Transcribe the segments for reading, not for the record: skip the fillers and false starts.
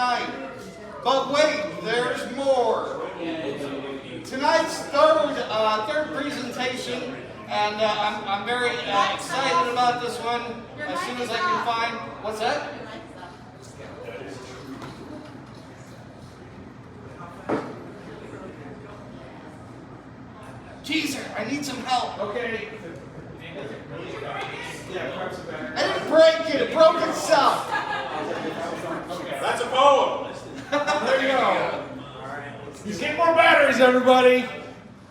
tonight. But wait, there's more. Tonight's third presentation, and I'm very excited about this one. As soon as I can find, what's that? Teaser, I need some help. Okay. I didn't break it, it broke itself. That's a poem. There you go. You get more batteries, everybody.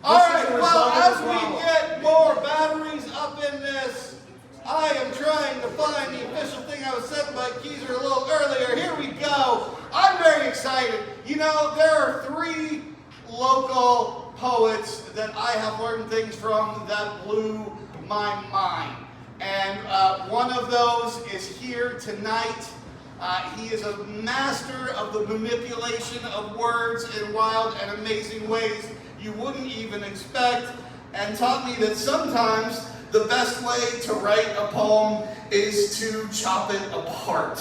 All right, well, as we get more batteries up in this, I am trying to find the official thing I was sent by Keezer a little earlier. Here we go. I'm very excited. You know, there are 3 local poets that I have learned things from that blew my mind. And one of those is here tonight. He is a master of the manipulation of words in wild and amazing ways you wouldn't even expect, and taught me that sometimes the best way to write a poem is to chop it apart.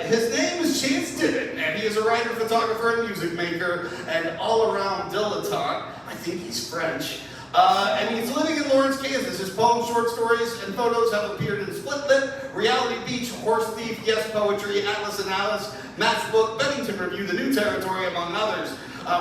His name is Dibben, and he is a writer, photographer, and music maker, and all-around dilettante. I think he's French. And he's living in Lawrence, Kansas. His poems, short stories, and photos have appeared in Split Lit, Reality Beach, Horse Thief, Yes Poetry, Atlas and Alice, Matchbook, Bennington Review, The New Territory, among others.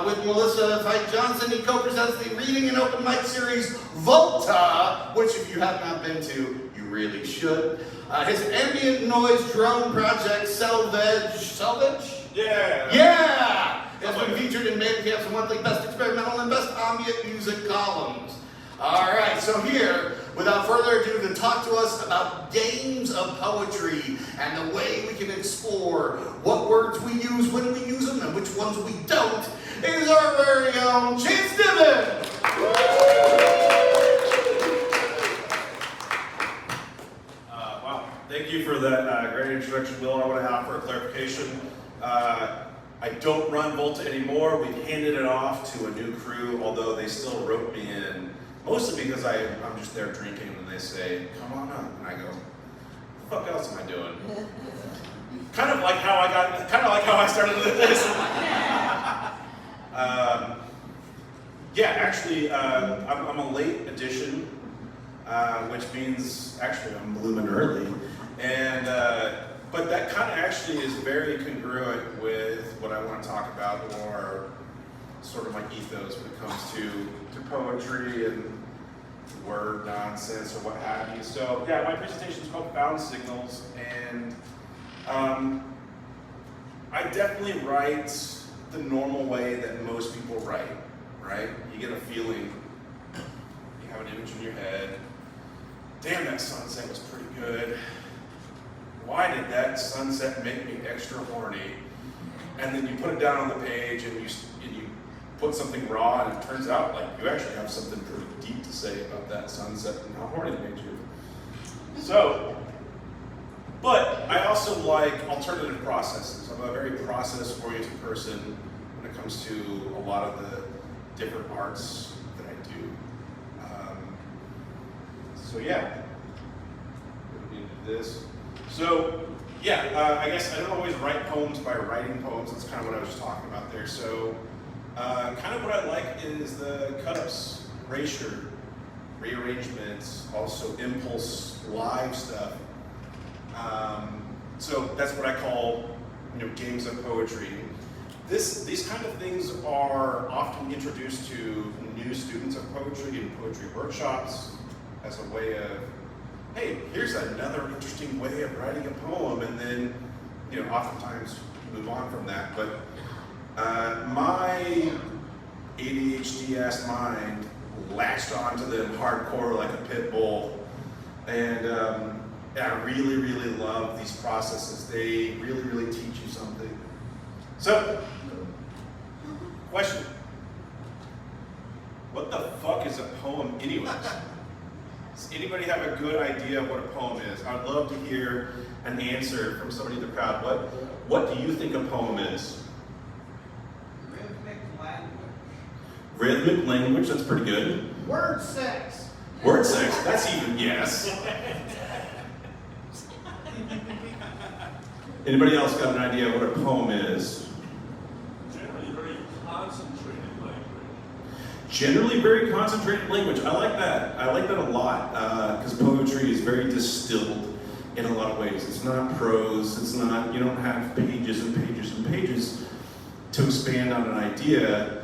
With Melissa Fike Johnson, he co-presents the reading and open mic series Volta, which if you have not been to, you really should. His ambient noise drone project, Selvage? Yeah! Yeah! Has been featured in Bandcamp's monthly Best Experimental and Best Ambient Music columns. All right, so here, without further ado, to talk to us about games of poetry and the way we can explore what words we use when we use them and which ones we don't, is our very own Dibben. Wow, thank you for that great introduction, Will. I want to have for a clarification. I don't run Volta anymore. We've handed it off to a new crew, although they still wrote me in, mostly because I'm just there drinking and they say, come on up. And I go, what the fuck else am I doing? kind of like how I started with this. I'm a late addition, which means actually I'm blooming early. And but that kind of actually is very congruent with what I want to talk about, or sort of my ethos when it comes to poetry and word nonsense or what have you. So yeah, my presentation is called Found Signals, and I definitely write the normal way that most people write, right? You get a feeling, you have an image in your head, damn, that sunset was pretty good. Why did that sunset make me extra horny? And then you put it down on the page and you put something raw, and it turns out like you actually have something pretty deep to say about that sunset and how horny it made you. So, but I also like alternative processes. I'm a very process-oriented person when it comes to a lot of the different arts that I do. So yeah, we need to do this. So, yeah, I guess I don't always write poems by writing poems. That's kind of what I was just talking about there. So, kind of what I like is the cut-ups, erasure, rearrangements, also impulse, live stuff. So that's what I call, games of poetry. These kind of things are often introduced to new students of poetry in poetry workshops as a way of, hey, here's another interesting way of writing a poem, and then, oftentimes move on from that. But my ADHD-ass mind latched onto them hardcore like a pit bull, and I really, really love these processes. They really, really teach you something. So, question. What the fuck is a poem anyways? Does anybody have a good idea of what a poem is? I'd love to hear an answer from somebody in the crowd. What do you think a poem is? Rhythmic language. Rhythmic language, that's pretty good. Word sex. Word sex, that's even, yes. Anybody else got an idea of what a poem is? Generally very concentrated language. Generally very concentrated language. I like that. I like that a lot because poetry is very distilled in a lot of ways. It's not prose. It's not, you don't have pages and pages and pages to expand on an idea.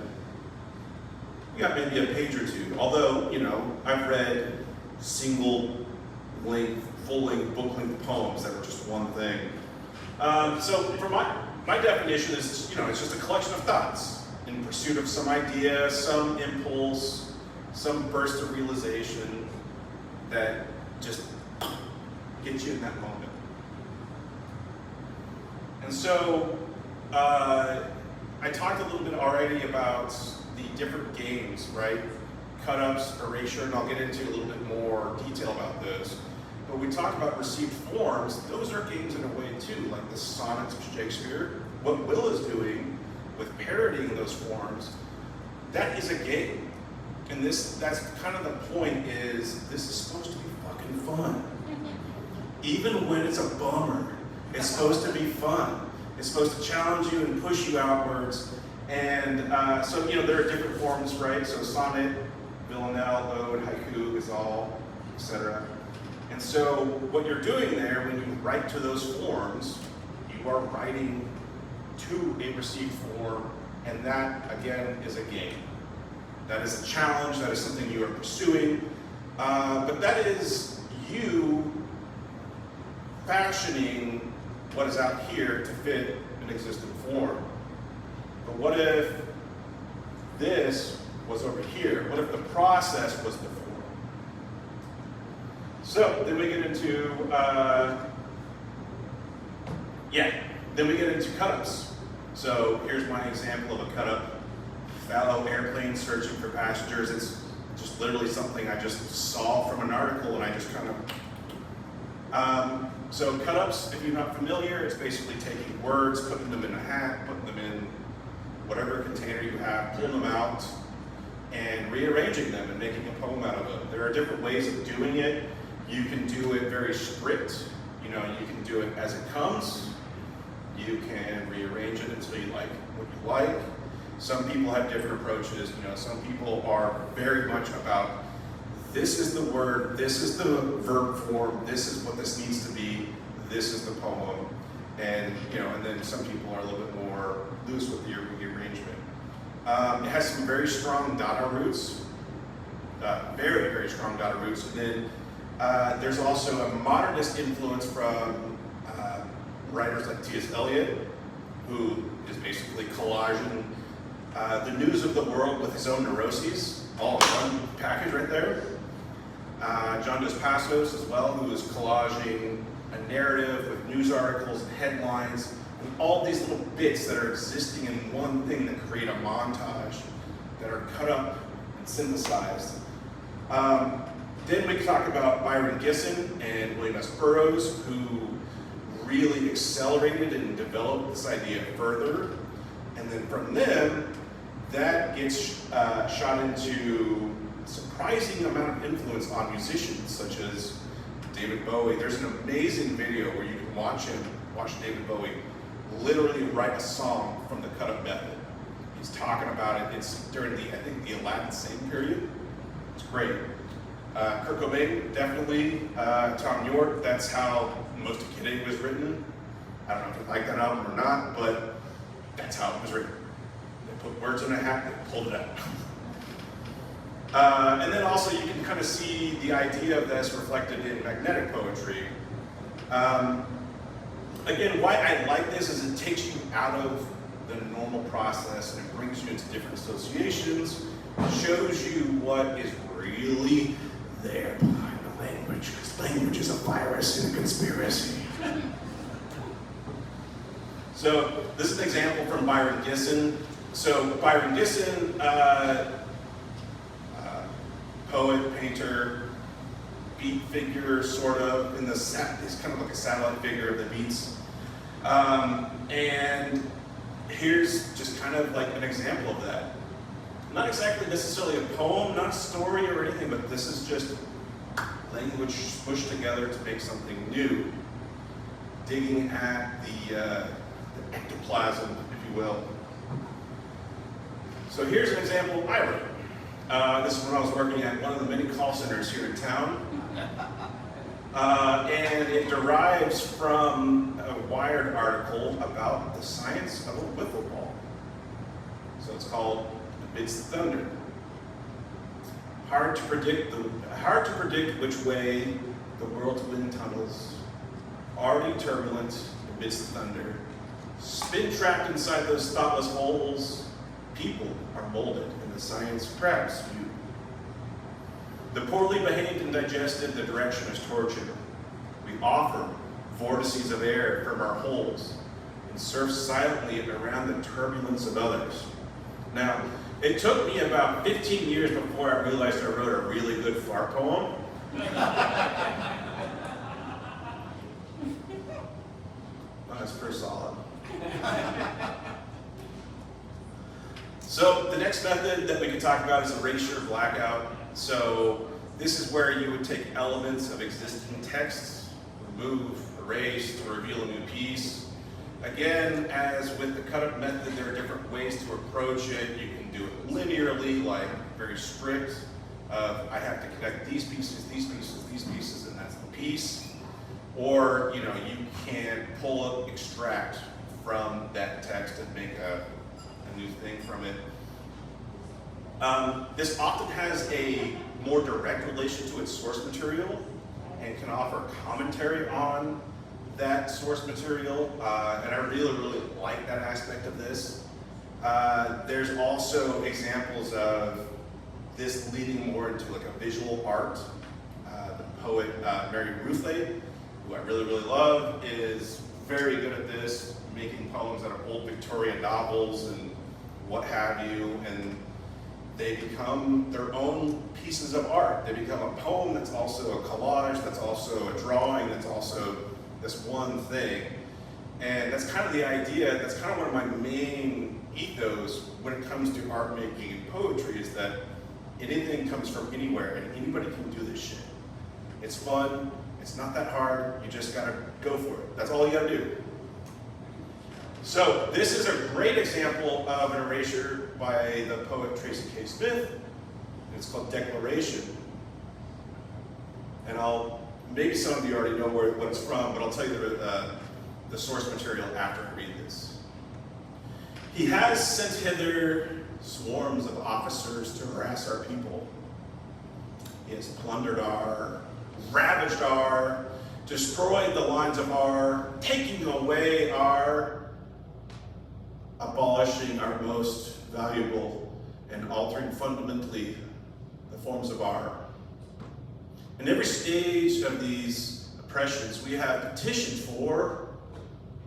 You got maybe a page or two. Although, you know, I've read single length, full length, book length poems that were just one thing. So for my definition is, you know, it's just a collection of thoughts in pursuit of some idea, some impulse, some burst of realization that just gets you in that moment. And so I talked a little bit already about the different games, right? Cut-ups, erasure, and I'll get into a little bit more detail about those. But we talk about received forms, those are games in a way too, like the sonnets of Shakespeare. What Will is doing with parodying those forms, that is a game. And that's kind of the point is, this is supposed to be fucking fun. Even when it's a bummer, it's supposed to be fun. It's supposed to challenge you and push you outwards. And so, you know, there are different forms, right? So sonnet, villanelle, ode, haiku, ghazal, etc. And so what you're doing there when you write to those forms, you are writing to a received form, and that, again, is a game. That is a challenge, that is something you are pursuing, but that is you fashioning what is out here to fit an existing form. But what if this was over here? What if the process was the form? So then we get into, then we get into cut-ups. So here's my example of a cut-up. Fallow airplane searching for passengers. It's just literally something I just saw from an article and I just kind of, so cut-ups, if you're not familiar, it's basically taking words, putting them in a hat, putting them in whatever container you have, pulling them out, and rearranging them and making a poem out of them. There are different ways of doing it. You can do it very strict. You know, you can do it as it comes. You can rearrange it until you like what you like. Some people have different approaches. You know, some people are very much about, this is the word, this is the verb form, this is what this needs to be, this is the poem. And, you know, and then some people are a little bit more loose with the rearrangement. It has some very strong dada roots, very, very strong dada roots. And then there's also a modernist influence from writers like T.S. Eliot, who is basically collaging the news of the world with his own neuroses, all in one package right there. John Dos Passos as well, who is collaging a narrative with news articles and headlines, and all these little bits that are existing in one thing that create a montage, that are cut up and synthesized. Then we talk about Byron Gisson and William S. Burroughs, who really accelerated and developed this idea further. And then from them, that gets shot into a surprising amount of influence on musicians, such as David Bowie. There's an amazing video where you can watch David Bowie literally write a song from the cut-up method. He's talking about it. It's during the, I think, the Aladdin Sane period. It's great. Kurt Cobain, definitely. Tom York, that's how most of Catering was written. I don't know if you like that album or not, but that's how it was written. They put words in a hat, they pulled it out. And then also you can kind of see the idea of this reflected in magnetic poetry. Again, why I like this is it takes you out of the normal process and it brings you into different associations, shows you what is really there behind the language, because language is a virus and a conspiracy. So this is an example from Byron Gisson. So Byron Gisson, poet, painter, beat figure, sort of, in the he's kind of like a satellite figure of the beats. And here's just kind of like an example of that. Not exactly necessarily a poem, not a story or anything, but this is just language pushed together to make something new. digging at the ectoplasm, if you will. So here's an example I wrote. This is when I was working at one of the many call centers here in town. And it derives from a Wired article about the science of a wiffle ball. So it's called Amidst the Thunder. Hard to predict which way the world's wind tunnels, already turbulent amidst the thunder, spin trapped inside those thoughtless holes. People are molded in the science crab's view. The poorly behaved and digested, the direction is torture. We offer vortices of air from our holes and surf silently around the turbulence of others. Now, it took me about 15 years before I realized I wrote a really good fart poem. That's pretty solid. So the next method that we can talk about is erasure blackout. So this is where you would take elements of existing texts, remove, erase to reveal a new piece. Again, as with the cut-up method, there are different ways to approach it. You can do it linearly, like very strict. I have to connect these pieces, and that's the piece. Or you can pull up, extract from that text and make a new thing from it. This often has a more direct relation to its source material and can offer commentary on that source material, and I really, really like that aspect of this. There's also examples of this leading more into like a visual art. The poet Mary Ruthlade, who I really, really love, is very good at this, making poems out of old Victorian novels and what have you, and they become their own pieces of art. They become a poem that's also a collage, that's also a drawing, that's also this one thing. And that's kind of the idea, that's kind of one of my main ethos when it comes to art making and poetry, is that anything comes from anywhere and anybody can do this shit. It's fun, it's not that hard, you just gotta go for it. That's all you gotta do. So this is a great example of an erasure by the poet Tracy K. Smith. It's called Declaration. And maybe some of you already know what it's from, but I'll tell you the source material after I read this. He has sent hither swarms of officers to harass our people. He has plundered our, ravaged our, destroyed the lines of our, taking away our, abolishing our most valuable, and altering fundamentally the forms of our. In every stage of these oppressions, we have petitioned for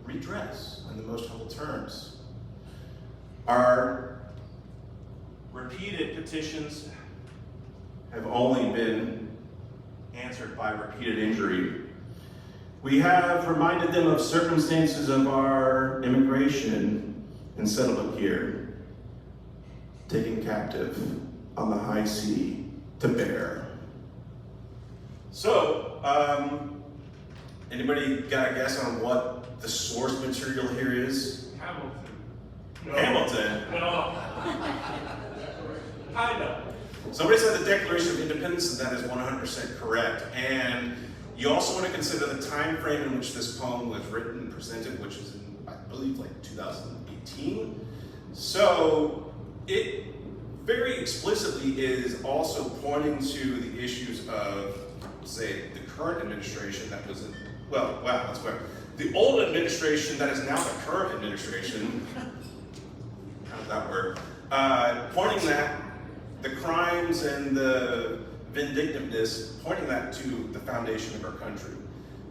redress in the most humble terms. Our repeated petitions have only been answered by repeated injury. We have reminded them of circumstances of our immigration and settlement here, taken captive on the high sea to bear. So, anybody got a guess on what the source material here is? Hamilton. No. Hamilton. No. Kind of. Somebody said the Declaration of Independence, and that is 100% correct. And you also want to consider the time frame in which this poem was written and presented, which is in, I believe, like 2018. So it very explicitly is also pointing to the issues of, say, the current administration that was in, well, wow, that's weird. The old administration that is now the current administration, how does that work? Pointing that the crimes and the vindictiveness, pointing that to the foundation of our country,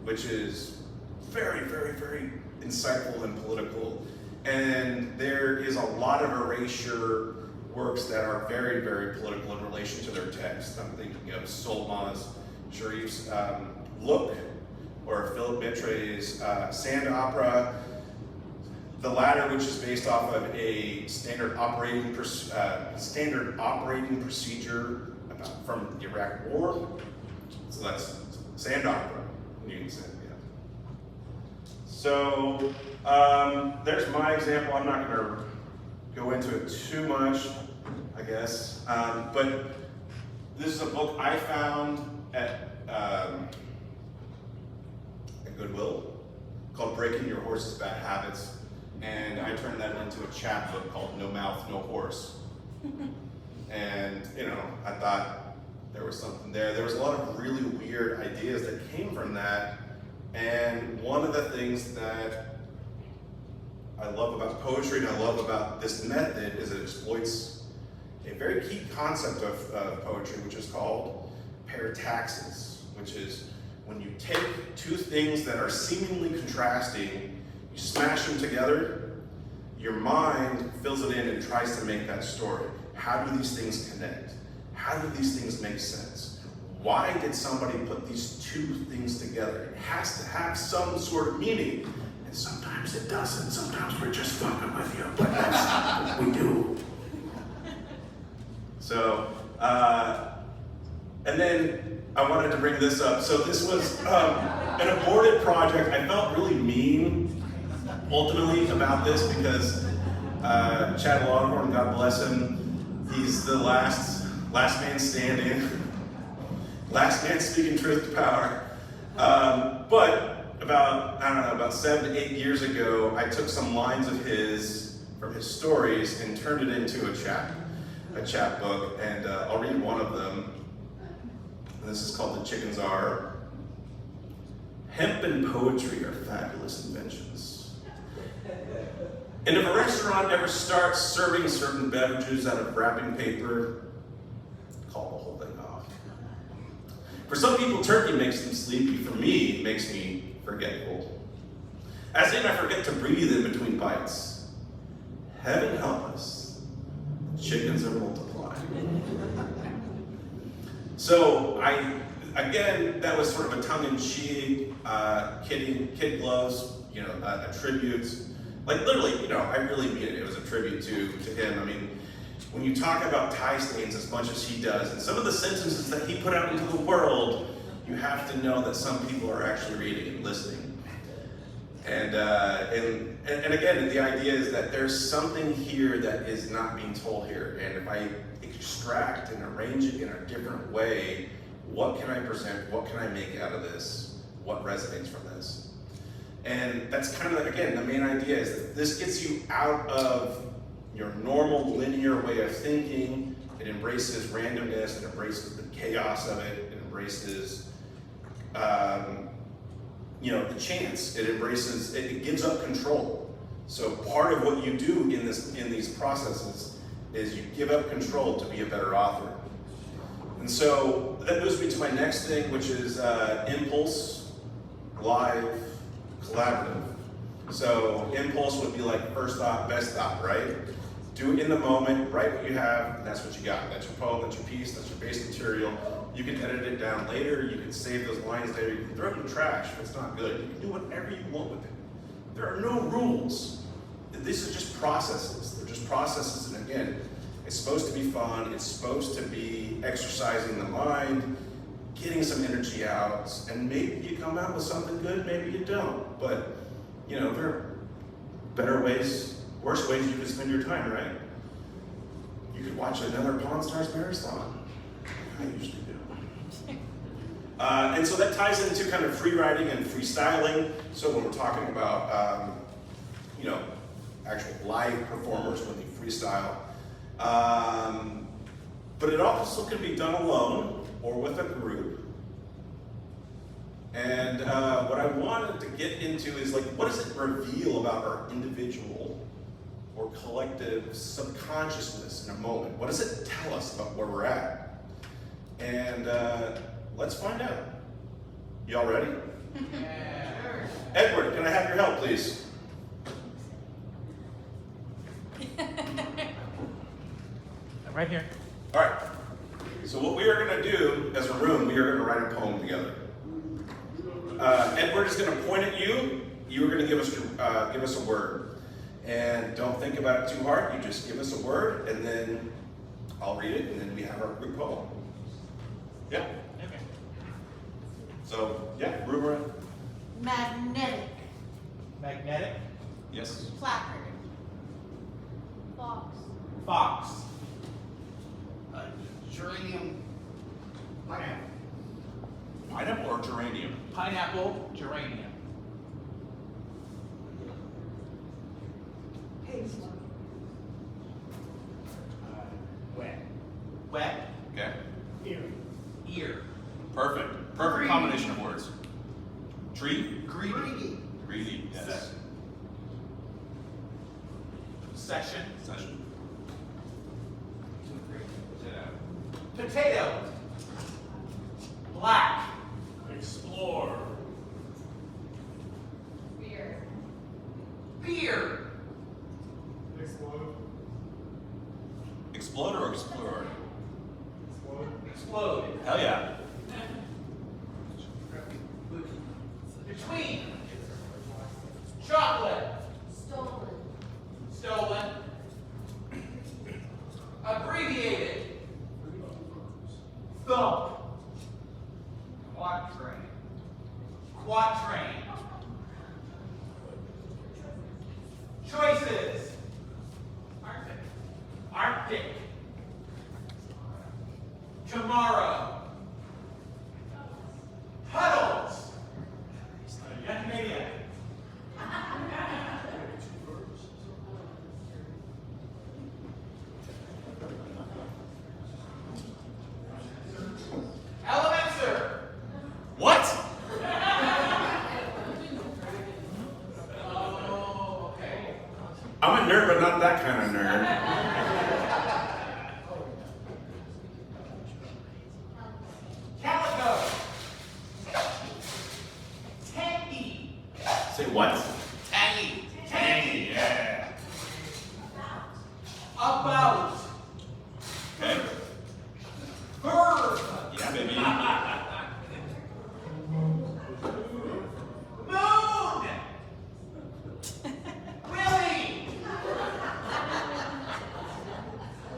which is very, very, very insightful and political. And there is a lot of erasure works that are very, very political in relation to their text. I'm thinking of Solmaz Sharif's Look, or Philip Mitre's Sand Opera. The latter, which is based off of a standard operating procedure from the Iraq War. So that's Sand Opera. You can say, yeah. So there's my example. I'm not going to go into it too much, I guess. But this is a book I found at Goodwill called Breaking Your Horse's Bad Habits. And I turned that into a chapbook called No Mouth, No Horse. And, you know, I thought there was something there. There was a lot of really weird ideas that came from that. And one of the things that I love about poetry and I love about this method is it exploits a very key concept of poetry, which is called parataxis, which is when you take two things that are seemingly contrasting, you smash them together, your mind fills it in and tries to make that story. How do these things connect? How do these things make sense? Why did somebody put these two things together? It has to have some sort of meaning. And sometimes it doesn't. Sometimes we're just fucking with you, but that's what we do. So, and then I wanted to bring this up. So this was an aborted project. I felt really mean, ultimately, about this because Chad Longhorn, God bless him, he's the last man standing, last man speaking truth to power. But about 7 to 8 years ago, I took some lines of his from his stories and turned it into a chapbook, and I'll read one of them. This is called The Chickens Are. Hemp and poetry are fabulous inventions. And if a restaurant ever starts serving certain beverages out of wrapping paper, call the whole thing off. For some people, turkey makes them sleepy. For me, it makes me forgetful. As if I forget to breathe in between bites. Heaven help us. Chickens are multiplying. So again, that was sort of a tongue-in-cheek, kid gloves, a tribute. Like literally, I really mean it. It was a tribute to him. I mean, when you talk about tie stains as much as he does, and some of the sentences that he put out into the world, you have to know that some people are actually reading and listening. And again, the idea is that there's something here that is not being told here. And if I extract and arrange it in a different way, what can I present? What can I make out of this? What resonates from this? And that's kind of, again, the main idea is that this gets you out of your normal linear way of thinking. It embraces randomness, it embraces the chaos of it, it embraces the chance, it gives up control. So part of what you do in these processes is you give up control to be a better author. And so that moves me to my next thing, which is impulse, live, collaborative. So impulse would be like first thought, best thought, right? Do it in the moment, write what you have, and that's what you got. That's your poem, that's your piece, that's your base material. You can edit it down later, you can save those lines later, you can throw it in the trash if it's not good. You can do whatever you want with it. There are no rules. These are just processes. They're just processes, and again, it's supposed to be fun, it's supposed to be exercising the mind, getting some energy out, and maybe you come out with something good, maybe you don't. But, there are better ways, worse ways you could spend your time, right? You could watch another Pawn Stars marathon. I usually do. And so that ties into kind of free writing and freestyling. So when we're talking about, actual live performers when they freestyle. But it also can be done alone or with a group. And what I wanted to get into is what does it reveal about our individual or collective subconsciousness in a moment? What does it tell us about where we're at? And let's find out. Y'all ready? Yeah. Edward, can I have your help, please? Right here. All right. So what we are going to do as a room, we are going to write a poem together. Edward is going to point at you. You are going to give us a word, and don't think about it too hard. You just give us a word, and then I'll read it, and then we have our group poem. Yeah. Okay. So yeah, Rubra. Magnetic. Magnetic. Yes. Placard. Fox. Fox. Geranium. Pineapple. Pineapple or geranium? Pineapple, geranium. Wet. Wet. Okay. Ear. Ear. Perfect. Perfect combination of words. Tree? Greedy. Greedy. Yes. Session. Session. Potato. Black. Explore. Beer. Beer. Explode or explore? Explode. Hell yeah. Between. Chocolate. Stolen. Stolen. Abbreviated. Thump. Quatrain. Quatrain. Choices. Arctic. Arctic. Tomorrow. Huddles. Maniac. Elementor. What? Oh, okay. I'm a nerd, but not that kind of nerd. Calico. Tangy. Say what? Tangy. Tangy. Yeah. About. Okay. Bird. Yeah, baby. Moon. Willie.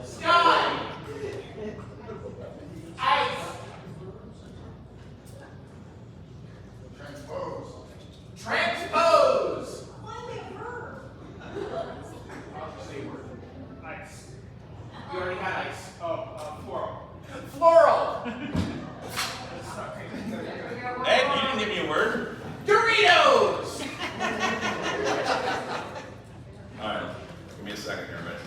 Sky. Ice. Transpose. Ice. You already had ice. Floral. Floral. Ed, you didn't give me a word. Doritos. All right. Give me a second here, man.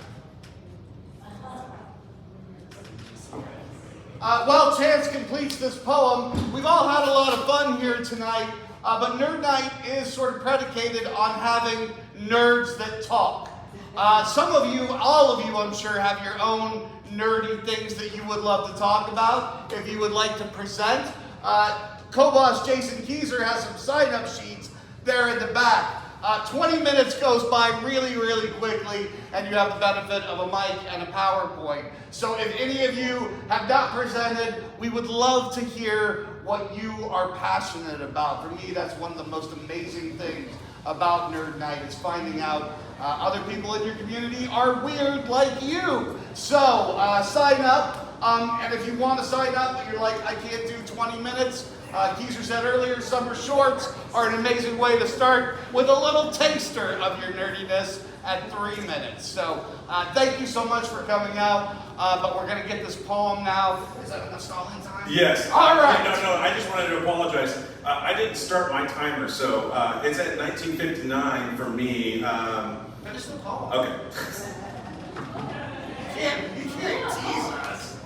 While Chance completes this poem, we've all had a lot of fun here tonight, but Nerd Night is sort of predicated on having nerds that talk. Some of you, all of you, I'm sure, have your own nerdy things that you would love to talk about. If you would like to present, co-boss Jason Keyser has some sign-up sheets there in the back. 20 minutes goes by really, really quickly, and you have the benefit of a mic and a PowerPoint. So if any of you have not presented, we would love to hear what you are passionate about. For me, that's one of the most amazing things about Nerd Night, is finding out other people in your community are weird like you. So sign up, and if you want to sign up, but you're like, I can't do 20 minutes, Keyser said earlier, summer shorts are an amazing way to start with a little taster of your nerdiness at 3 minutes. So thank you so much for coming out, but we're going to get this poem now. Is that enough stalling time? Yes. All right. No, I just wanted to apologize. I didn't start my timer, so it's at 19:59 for me. Finish the poem. Okay. You can't tease us.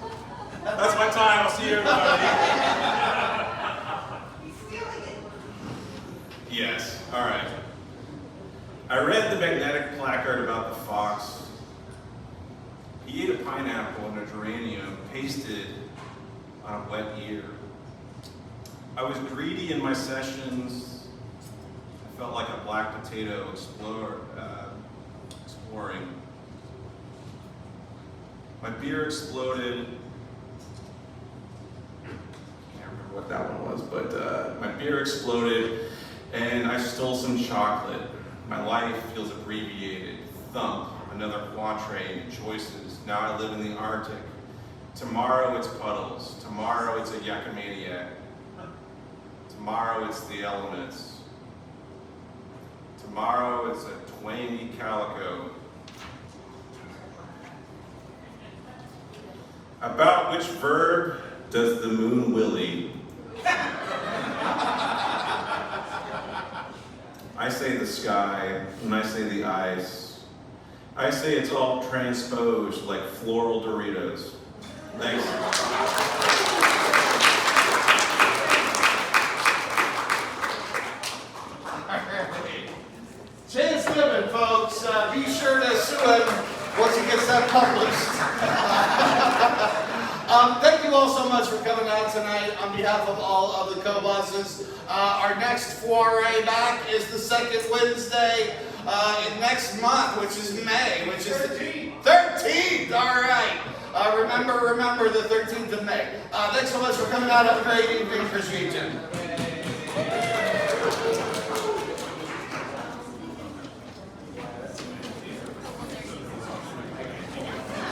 That's my time. I'll see you, everybody. Yes. All right. I read the magnetic placard about the fox. He ate a pineapple and a geranium pasted on a wet ear. I was greedy in my sessions. I felt like a black potato exploring. My beer exploded. Can't remember what that one was, but my beer exploded and I stole some chocolate. My life feels abbreviated. Thump, another quatrain, choices. Now I live in the Arctic. Tomorrow it's puddles. Tomorrow it's a yakamaniac. Tomorrow it's the elements. Tomorrow is a twangy calico. About which verb does the moon willy? I say the sky, and I say the ice. I say it's all transposed like floral Doritos. Thanks. Chance Dibben, folks. Be sure to sue him once he gets that published. Thank you all so much for coming out tonight on behalf of all of the co-bosses. Our next foray back is the second Wednesday in next month, which is May, which is the 13th. All right. Remember the 13th of May. Thanks so much for coming out. Have a great evening. Appreciate you.